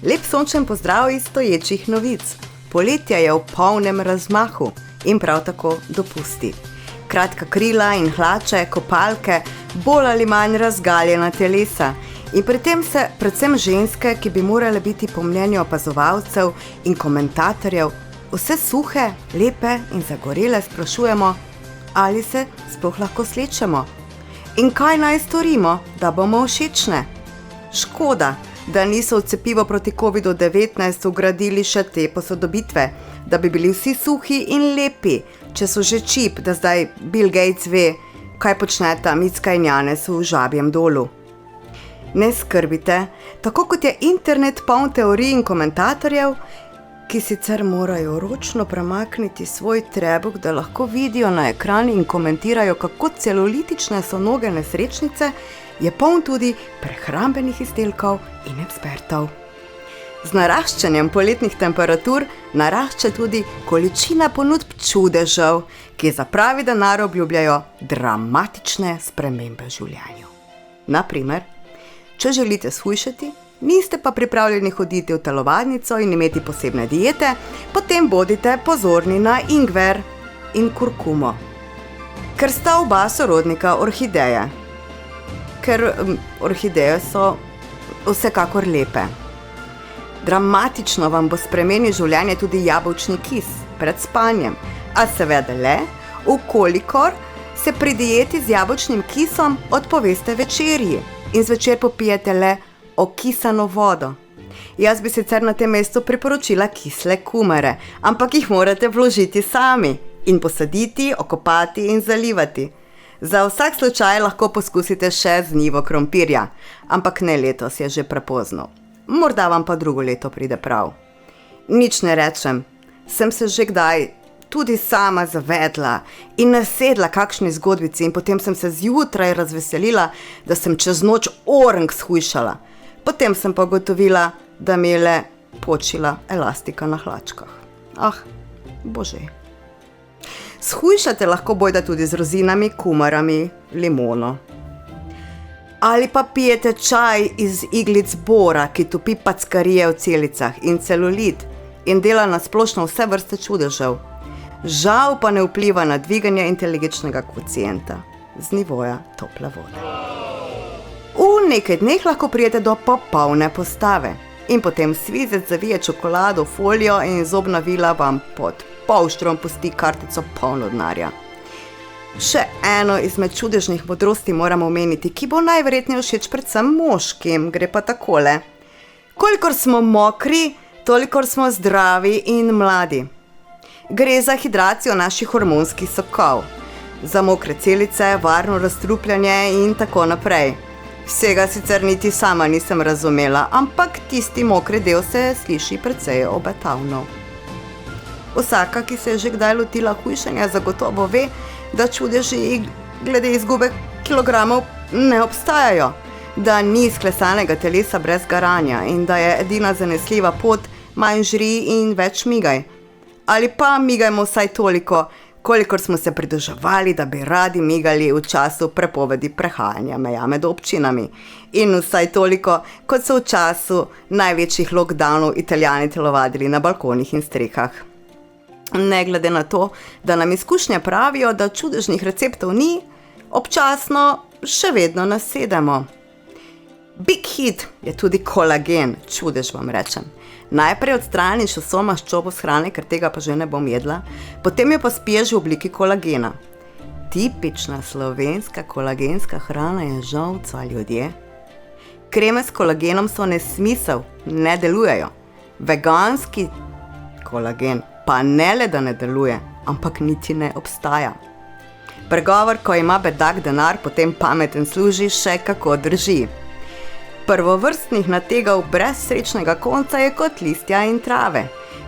Lep sončen pozdrav iz stoječih novic. Poletje je v polnem razmahu in prav tako dopusti. Kratka krila in hlače, kopalke, bolj ali manj razgaljena telesa. In pri tem se predvsem ženske, ki bi morale biti po mnenju opazovalcev in komentatorjev vse suhe, lepe in zagorele, sprašujemo, ali se sploh lahko slečemo. In kaj naj storimo, da bomo všečne? Škoda, da niso v cepivo proti COVID-19 vgradili še te posodobitve, da bi bili vsi suhi in lepi, če so že čip, da zdaj Bill Gates ve, kaj počneta Micka in Janez v Žabjem dolu. Ne skrbite, tako kot je internet poln teorij in komentatorjev, ki sicer morajo ročno premakniti svoj trebuh, da lahko vidijo na ekran in komentirajo, kako celulitične so noge nesrečnice, je poln tudi prehrambenih izdelkov in ekspertov. Z naraščanjem poletnih temperatur narašča tudi količina ponudb čudežev, ki za pravi denar obljubljajo dramatične spremembe v življenju. Na primer, če želite shujšati, niste pa pripravljeni hoditi v telovadnico in imeti posebne diete, potem bodite pozorni na ingver in kurkumo. Ker sta oba sorodnika orhideje. Ker orhideje so vsekakor lepe. Dramatično vam bo spremenil življenje tudi jabolčni kis pred spanjem, a seveda le, vkolikor se pri dieti z jabolčnim kisom odpoveste večerji in zvečer popijete le okisano vodo. Jaz bi sicer na tem mestu priporočila kisle kumare, ampak jih morate vložiti sami in posaditi, okopati in zalivati. Za vsak slučaj lahko poskusite še z njivo krompirja, ampak ne letos, je že prepozno. Morda vam pa drugo leto pride prav. Nič ne rečem, sem se že kdaj tudi sama zavedla in nasedla kakšni zgodbici in potem sem se zjutraj razveselila, da sem čez noč orang shujšala. Potem sem pa ugotovila, da mi je le počila elastika na hlačkah. Bože. Shujšate lahko bojda tudi z rozinami, kumarami, limono. Ali pa pijete čaj iz iglic bora, ki topi packarije v celicah in celulit in dela na splošno vse vrste čudežev. Žal pa ne vpliva na dviganje inteligenčnega kvocienta z nivoja tople vode. V nekaj dneh lahko prijete do popolne postave in potem svizec zavije čokolado v folijo in zobna vila vam pod polštrom pusti kartico polno denarja. Še eno izmed čudežnih modrosti moramo omeniti, ki bo najverjetneje všeč predvsem moškim, gre pa takole. Kolikor smo mokri, tolikor smo zdravi in mladi. Gre za hidracijo naših hormonskih sokov, za mokre celice, varno razstrupljanje in tako naprej. Vsega sicer niti sama nisem razumela, ampak tisti mokri del se sliši precej obetavno. Vsaka, ki se je že kdaj lotila hujšanja, zagotovo ve, da čudeži glede izgube kilogramov ne obstajajo, da ni sklesanega telesa brez garanja in da je edina zanesljiva pot manj žri in več migaj. Ali pa migajmo vsaj toliko, kolikor smo se pridrževali, da bi radi migali v času prepovedi prehajanja meja med občinami. In vsaj toliko, kot so v času največjih lockdownov Italijani telovadili na balkonih in strehah. Ne glede na to, da nam izkušnje pravijo, da čudežnih receptov ni, občasno še vedno nasedemo. Big hit je tudi kolagen, čudež vam rečem. Najprej odstraniš vso maščobo s hrane, ker tega pa že ne bom jedla, potem jo pa spiješ v obliki kolagena. Tipična slovenska kolagenska hrana je žolca, ljudje. Kreme s kolagenom so nesmisel, ne delujejo. Veganski kolagen pa ne le, da ne deluje, ampak niti ne obstaja. Pregovor, ko ima bedak denar, potem pameten služi, še kako drži. Prvovrstnih nategav brez srečnega konca je kot listja in trave.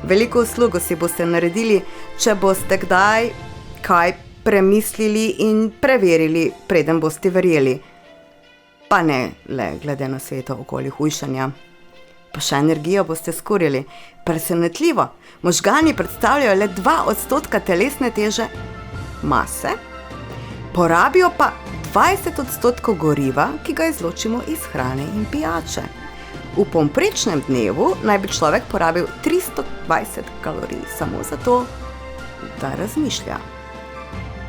Veliko uslugo si boste naredili, če boste kdaj kaj premislili in preverili, preden boste verjeli. Pa ne le glede na sveto okoli hujšanja. Pa še energijo boste skurili. Presenetljivo, možgani predstavljajo le 2% telesne teže mase, porabijo pa 20% goriva, ki ga izločimo iz hrane in pijače. V povprečnem dnevu naj bi človek porabil 320 kalorij samo zato, da razmišlja.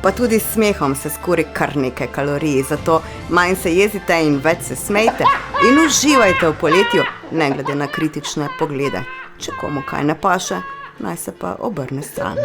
Pa tudi s smehom se skuri kar nekaj kalorij, zato manj se jezite in več se smejte in uživajte v poletju, ne glede na kritične poglede. Če komu kaj ne paše, naj se pa obrne stran.